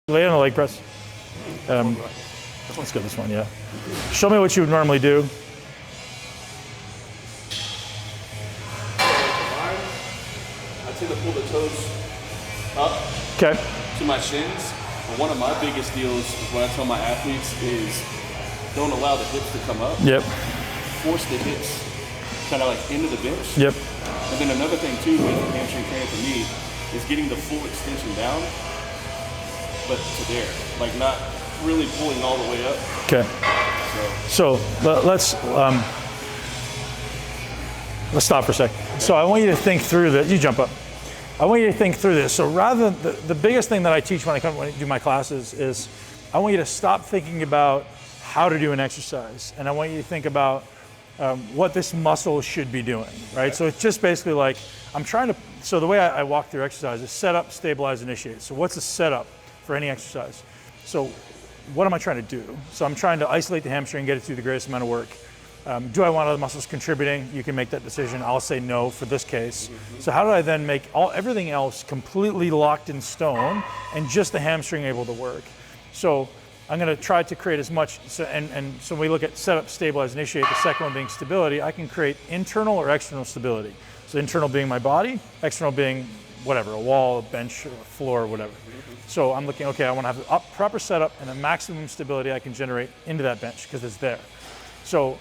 Lay on the leg press. Let's go this one, yeah. Show me what you would normally do. I tend to pull the toes up to my shins. But one of my biggest deals is what I tell my athletes is don't allow the hips to come up. Yep. Force the hips kind of like into the bench. Yep. And then another thing too with hamstring training for me is getting the full extension down, but to there, like not really pulling all the way up. Okay. So let's stop for a sec. So I want you to think through that. You jump up. I want you to think through this. So rather than the biggest thing that I teach when I do my classes is I want you to stop thinking about how to do an exercise, and I want you to think about what this muscle should be doing, right? So it's just basically like so the way I walk through exercise is set up, stabilize, initiate. So what's the setup for any exercise? So what am I trying to do? So I'm trying to isolate the hamstring, get it through the greatest amount of work. Do I want other muscles contributing? You can make that decision. I'll say no for this case. So how do I then make everything else completely locked in stone and just the hamstring able to work? So I'm going to try to create as much, so when we look at setup, stabilize, initiate, the second one being stability, I can create internal or external stability. So internal being my body, external being whatever, a wall, a bench, a floor, whatever. So I'm looking, okay, I want to have a proper setup and a maximum stability I can generate into that bench because it's there. So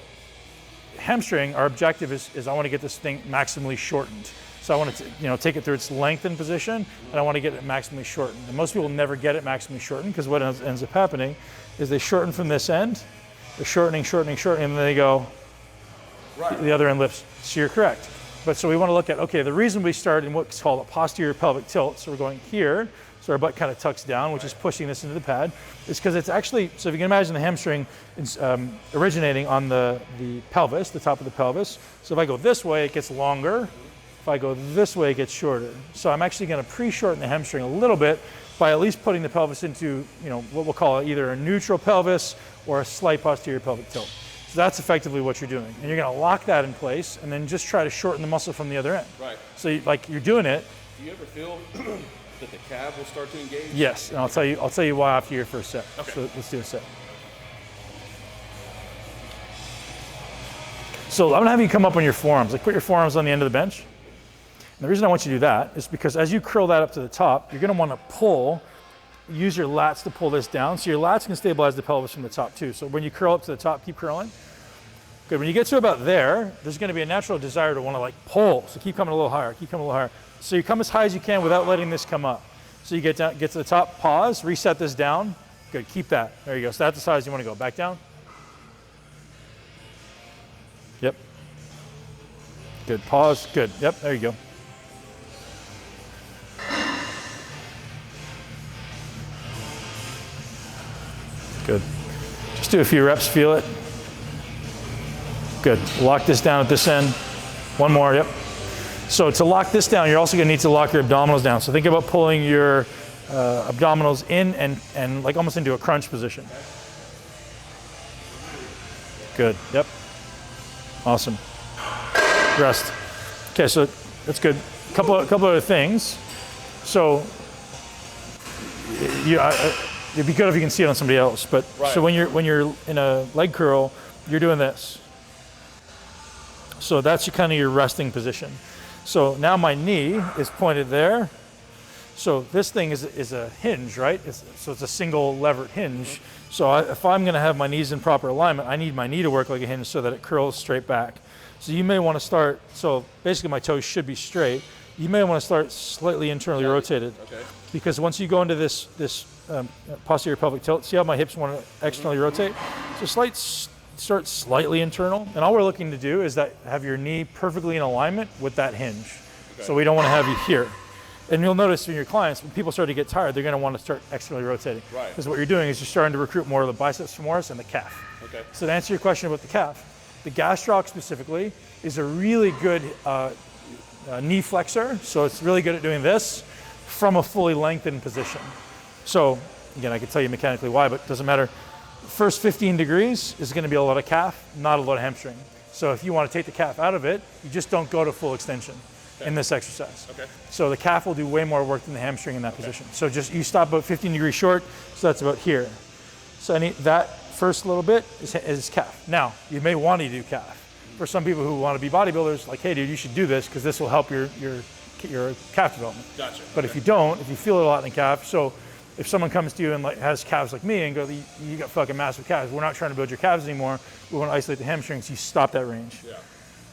hamstring, our objective is I want to get this thing maximally shortened. So I want to take it through its lengthened position, and I want to get it maximally shortened. And most people never get it maximally shortened because what ends up happening is they shorten from this end, they're shortening, and then they go, the other end lifts. So you're correct. But so we want to look at, okay, the reason we start in what's called a posterior pelvic tilt, so we're going here, so our butt kind of tucks down, which is pushing this into the pad, is because it's actually, so if you can imagine the hamstring is originating on the pelvis, the top of the pelvis. So if I go this way, it gets longer. If I go this way, it gets shorter. So I'm actually going to pre-shorten the hamstring a little bit by at least putting the pelvis into, what we'll call either a neutral pelvis or a slight posterior pelvic tilt. So that's effectively what you're doing. And you're going to lock that in place and then just try to shorten the muscle from the other end. Right. So you're doing it. Do you ever feel that the calf will start to engage? Yes, and I'll tell you why after your first set. Okay. So let's do a set. So I'm gonna have you come up on your forearms. Like put your forearms on the end of the bench. And the reason I want you to do that is because as you curl that up to the top, you're gonna want to use your lats to pull this down. So your lats can stabilize the pelvis from the top too. So when you curl up to the top, keep curling. Good, when you get to about there's gonna be a natural desire to wanna pull. So keep coming a little higher, So you come as high as you can without letting this come up. So you get to the top, pause, reset this down. Good, keep that. There you go. So that's the size you want to go. Back down. Yep. Good, pause, good. Yep, there you go. Good. Just do a few reps, feel it. Good, lock this down at this end. One more, yep. So to lock this down, you're also going to need to lock your abdominals down. So think about pulling your abdominals in and like almost into a crunch position. Good, yep. Awesome. Rest. Okay, so that's good. Couple other things. So it'd be good if you can see it on somebody else. But right. So when you're in a leg curl, you're doing this. So that's kind of your resting position. So now my knee is pointed there. So this thing is a hinge, right? So it's a single levered hinge. So if I'm gonna have my knees in proper alignment, I need my knee to work like a hinge so that it curls straight back. So you may wanna start, so basically my toes should be straight. You may wanna start slightly internally rotated. Okay. Because once you go into this posterior pelvic tilt, see how my hips wanna externally rotate? So start slightly internal, and all we're looking to do is have your knee perfectly in alignment with that hinge. Okay. So we don't want to have you here. And you'll notice in your clients, when people start to get tired, they're going to want to start externally rotating. Right. Because what you're doing is you're starting to recruit more of the biceps femoris and the calf. Okay. So to answer your question about the calf, the gastroc specifically is a really good knee flexor. So it's really good at doing this from a fully lengthened position. So again, I can tell you mechanically why, but it doesn't matter. First 15 degrees is going to be a lot of calf, not a lot of hamstring. So if you want to take the calf out of it, you just don't go to full extension. in this exercise. Okay. So the calf will do way more work than the hamstring in that position. So just, you stop about 15 degrees short, so that's about here. So that first little bit is calf. Now, you may want to do calf. For some people who want to be bodybuilders, like, hey dude, you should do this because this will help your calf development. Gotcha. But if you don't, if you feel it a lot in the calf, so if someone comes to you and like has calves like me and go, you got fucking massive calves, we're not trying to build your calves anymore, we want to isolate the hamstrings, you stop that range. Yeah.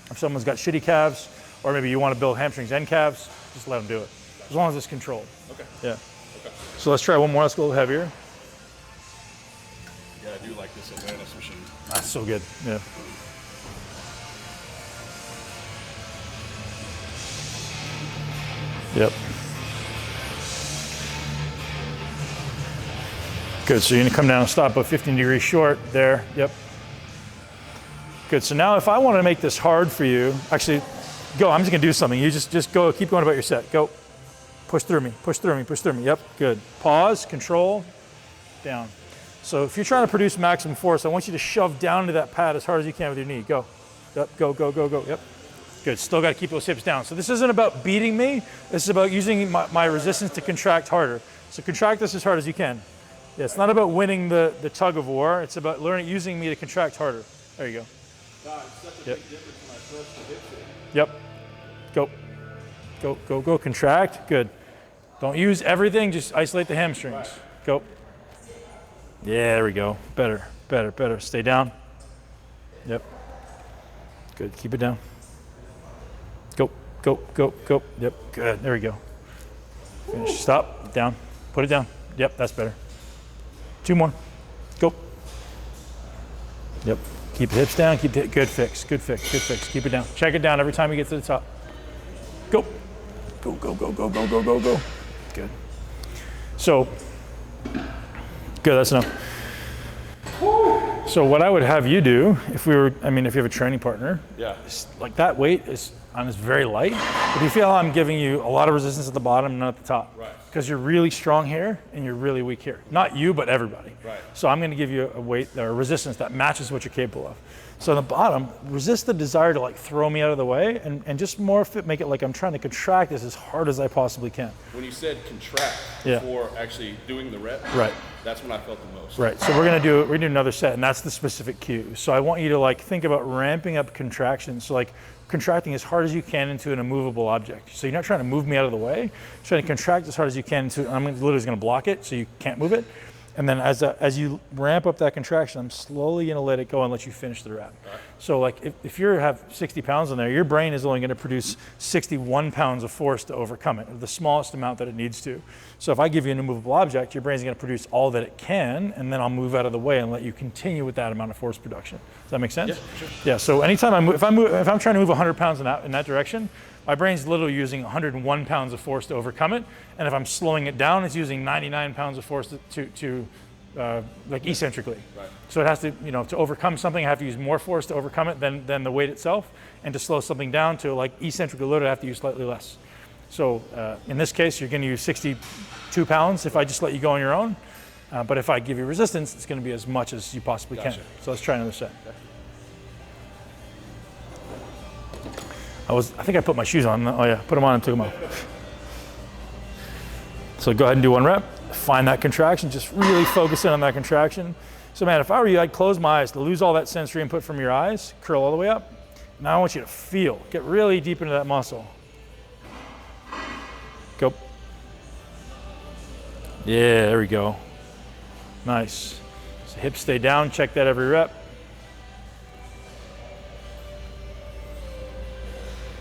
If someone's got shitty calves, or maybe you want to build hamstrings and calves, just let them do it. As long as it's controlled. Okay. Yeah. Okay. So let's try one more, let's go a little heavier. Yeah, I do like this awareness machine. That's so good, yeah. Yep. Good, so you're gonna come down and stop about 15 degrees short there, yep. Good, so now if I wanna make this hard for you, actually, go, I'm just gonna do something. You just go, keep going about your set, go. Push through me, push through me, push through me, yep, good. Pause, control, down. So if you're trying to produce maximum force, I want you to shove down into that pad as hard as you can with your knee, go. Yep, go, go, go, go, yep. Good, still gotta keep those hips down. So this isn't about beating me, this is about using my resistance to contract harder. So contract this as hard as you can. Yeah, it's not about winning the tug of war, it's about using me to contract harder. There you go. God, it's such a big difference when I first hit it. Yep, go, go, go, go, contract, good. Don't use everything, just isolate the hamstrings. Right. Go. Yeah, there we go, better, better, better. Stay down. Yep, good, keep it down. Go, go, go, go. Yep, good. There we go. Finish. Stop. Down. Put it down. Yep, that's better. 2 more. Go. Yep. Keep the hips down. Keep the good fix. Good fix. Good fix. Keep it down. Check it down every time you get to the top. Go. Go, go, go, go, go, go, go, go. Good. So, good. That's enough. So what I would have you do, if you have a training partner, yeah, like that weight is very light, but you feel how I'm giving you a lot of resistance at the bottom and none at the top. Right. Because you're really strong here and you're really weak here. Not you, but everybody. Right. So I'm gonna give you a weight or a resistance that matches what you're capable of. So on the bottom, resist the desire to like throw me out of the way and just morph it, make it like I'm trying to contract this as hard as I possibly can. When you said contract before actually doing the rep, right, that's when I felt the most. Right, so we're gonna do another set, and that's the specific cue. So I want you to like think about ramping up contractions. So like contracting as hard as you can into an immovable object. So you're not trying to move me out of the way, you're trying to contract as hard as you can into, I'm literally gonna block it so you can't move it. And then as you ramp up that contraction, I'm slowly gonna let it go and let you finish the rep. Right. So like if you have 60 pounds in there, your brain is only gonna produce 61 pounds of force to overcome it, the smallest amount that it needs to. So if I give you an immovable object, your brain's gonna produce all that it can, and then I'll move out of the way and let you continue with that amount of force production. Does that make sense? Yeah, sure. Yeah, so anytime if I'm trying to move 100 pounds in that direction, my brain's literally using 101 pounds of force to overcome it, and if I'm slowing it down, it's using 99 pounds of force to like eccentrically. Right. So it has to, to overcome something, I have to use more force to overcome it than the weight itself, and to slow something down to like eccentrically loaded, I have to use slightly less. So in this case, you're gonna use 62 pounds if I just let you go on your own, but if I give you resistance, it's gonna be as much as you possibly can. So let's try another set. Okay. I think I put my shoes on. Oh yeah, put them on and took them off. So go ahead and do 1 rep. Find that contraction, just really focus in on that contraction. So man, if I were you, I'd close my eyes to lose all that sensory input from your eyes, curl all the way up. Now I want you to feel, get really deep into that muscle. Go. Yeah, there we go. Nice. So hips stay down, check that every rep.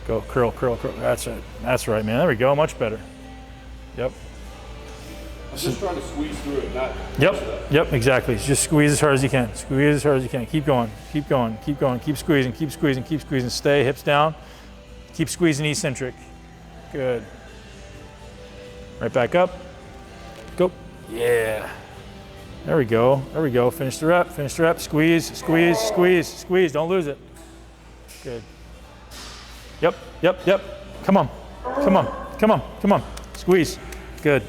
Go, curl, curl, curl. That's it. That's right, man. There we go. Much better. Yep. I'm just trying to squeeze through it, not. Yep, exactly. Just squeeze as hard as you can. Squeeze as hard as you can. Keep going, keep going, keep going. Keep squeezing, keep squeezing, keep squeezing. Stay, hips down. Keep squeezing eccentric. Good. Right back up. Go. Yeah. There we go. There we go. Finish the rep. Finish the rep. Squeeze, squeeze, squeeze, squeeze. Don't lose it. Good. Yep, yep, yep. Come on. Come on. Come on. Come on. Squeeze. Good.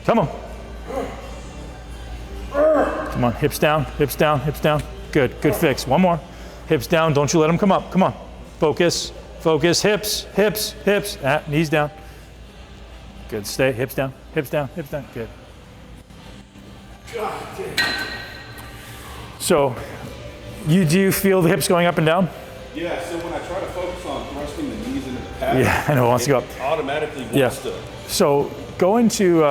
Come on. Come on. Hips down, hips down, hips down. Good. Good fix. 1 more. Hips down. Don't you let them come up. Come on. Focus. Focus, hips, hips, hips. Knees down. Good, stay, hips down, hips down, hips down, good. God damn. So, do you feel the hips going up and down? Yeah, so when I try to focus on thrusting the knees into the pad, yeah, I know, it wants to go up. Automatically wants to. So, go into,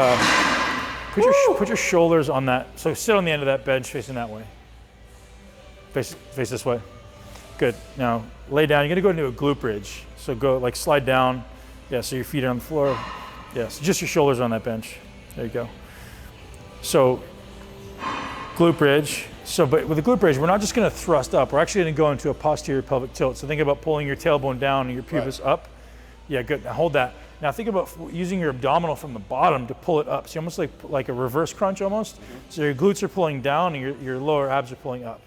put your shoulders on that. So, sit on the end of that bench facing that way. Face this way. Good. Now, lay down. You're going to go into a glute bridge. So, go, like, slide down. Yeah, so your feet are on the floor. Yeah, so just your shoulders on that bench. There you go. So, glute bridge. So, but with the glute bridge, we're not just going to thrust up. We're actually going to go into a posterior pelvic tilt. So think about pulling your tailbone down and your pubis up. Yeah, good. Now hold that. Now think about using your abdominal from the bottom to pull it up. So almost like a reverse crunch almost. Mm-hmm. So your glutes are pulling down and your lower abs are pulling up.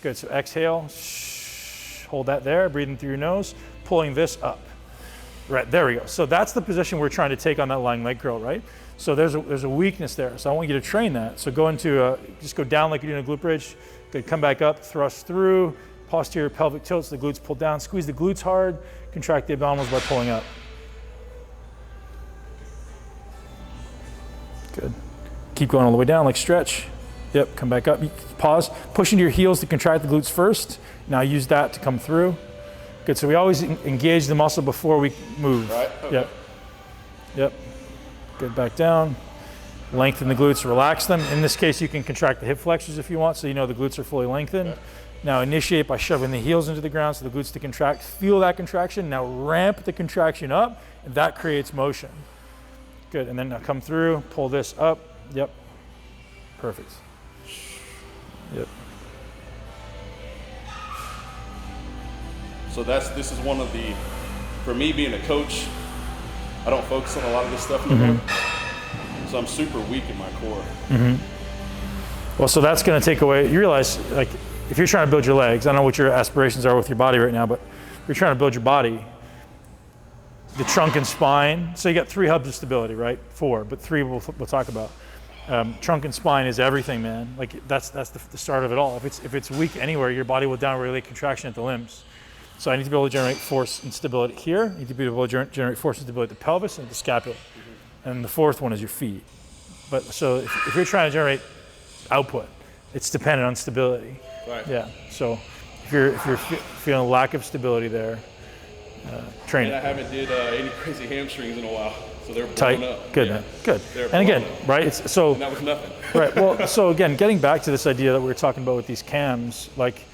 Good. So exhale. Hold that there. Breathing through your nose. Pulling this up. Right, there we go. So that's the position we're trying to take on that lying leg curl, right? So there's a weakness there. So I want you to train that. So go into just go down like you're doing a glute bridge. Good, come back up, thrust through, posterior pelvic tilt, so the glutes pull down. Squeeze the glutes hard, contract the abdominals by pulling up. Good. Keep going all the way down, like stretch. Yep, come back up, pause. Push into your heels to contract the glutes first. Now use that to come through. Good, so we always engage the muscle before we move. Right. Okay. Yep. Yep. Good, back down. Lengthen the glutes, relax them. In this case, you can contract the hip flexors if you want, so you know the glutes are fully lengthened. Okay. Now initiate by shoving the heels into the ground so the glutes to contract. Feel that contraction. Now ramp the contraction up, and that creates motion. Good, and then now come through, pull this up. Yep. Perfect. Yep. So this is one of the, for me being a coach, I don't focus on a lot of this stuff anymore. Mm-hmm. So I'm super weak in my core. Mm-hmm. Well, so that's going to take away, you realize, like, if you're trying to build your legs, I don't know what your aspirations are with your body right now, but if you're trying to build your body, the trunk and spine, so you got 3 hubs of stability, right? 4, but 3 we'll talk about. Trunk and spine is everything, man. Like, that's the start of it all. If it's weak anywhere, your body will downregulate contraction at the limbs. So I need to be able to generate force and stability here. I need to be able to generate force and stability at the pelvis and the scapula. Mm-hmm. And the 4th one is your feet. But so if you're trying to generate output, it's dependent on stability. Right. Yeah. So if you're feeling a lack of stability there, train it. And I haven't did any crazy hamstrings in a while, so they're tight. Blown up. Good, yeah. Man. Good. They're and again, up. right? It's so. And that was nothing. Right. Well, so again, getting back to this idea that we were talking about with these cams, like.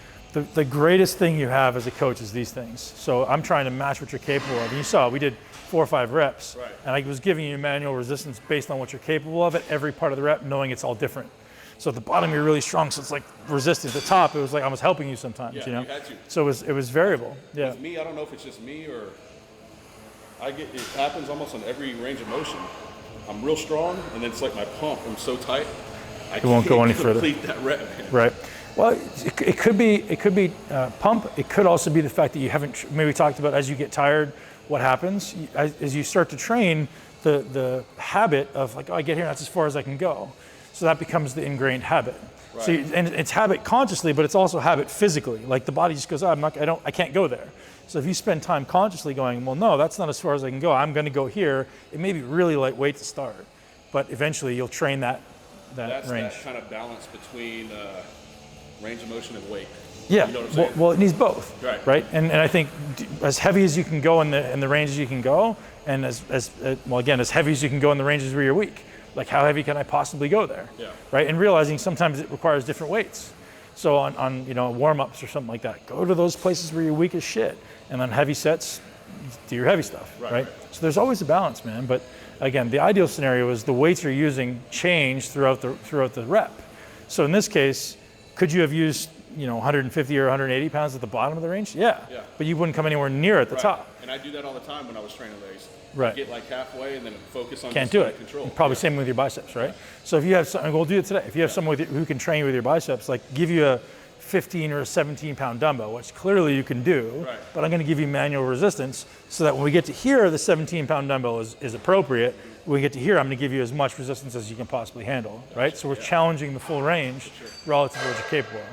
The greatest thing you have as a coach is these things. So I'm trying to match what you're capable of. And you saw, we did 4 or 5 reps. Right. And I was giving you manual resistance based on what you're capable of at every part of the rep, knowing it's all different. So at the bottom, you're really strong, so it's like resisting. At the top, it was like I was helping you sometimes, yeah, you know? You had to. So it was variable, yeah. With me, I don't know if it's just me or it happens almost on every range of motion. I'm real strong, and then it's like my pump, I'm so tight, I won't go any further. Complete that rep, man. Right. Well, it could be pump. It could also be the fact that you haven't, maybe talked about as you get tired, what happens as you start to train, the habit of like, oh, I get here, that's as far as I can go. So that becomes the ingrained habit. Right. So and it's habit consciously, but it's also habit physically. Like the body just goes, oh, I can't go there. So if you spend time consciously going, well, no, that's not as far as I can go. I'm going to go here. It may be really lightweight to start, but eventually you'll train that that's range. That kind of balance between range of motion and weight. Yeah, you know what I'm saying? Well, it needs both, right? And I think as heavy as you can go in the ranges you can go, and as heavy as you can go in the ranges where you're weak. Like how heavy can I possibly go there? Yeah. Right, and realizing sometimes it requires different weights. So on warm-ups or something like that, go to those places where you're weak as shit, and on heavy sets, do your heavy stuff, right? So there's always a balance, man. But again, the ideal scenario is the weights you're using change throughout the rep. So in this case, could you have used 150 or 180 pounds at the bottom of the range? Yeah. But you wouldn't come anywhere near at the top. And I do that all the time when I was training legs. Right. I get like halfway and then focus on Can't do it. Control. Probably same with your biceps, right? So if you have something, we'll do it today. If you have someone who can train with your biceps, like give you a 15 or a 17 pound dumbbell, which clearly you can do, but I'm going to give you manual resistance so that when we get to here, the 17 pound dumbbell is appropriate. When we get to here, I'm going to give you as much resistance as you can possibly handle, right? So we're challenging the full range relative to what you're capable of.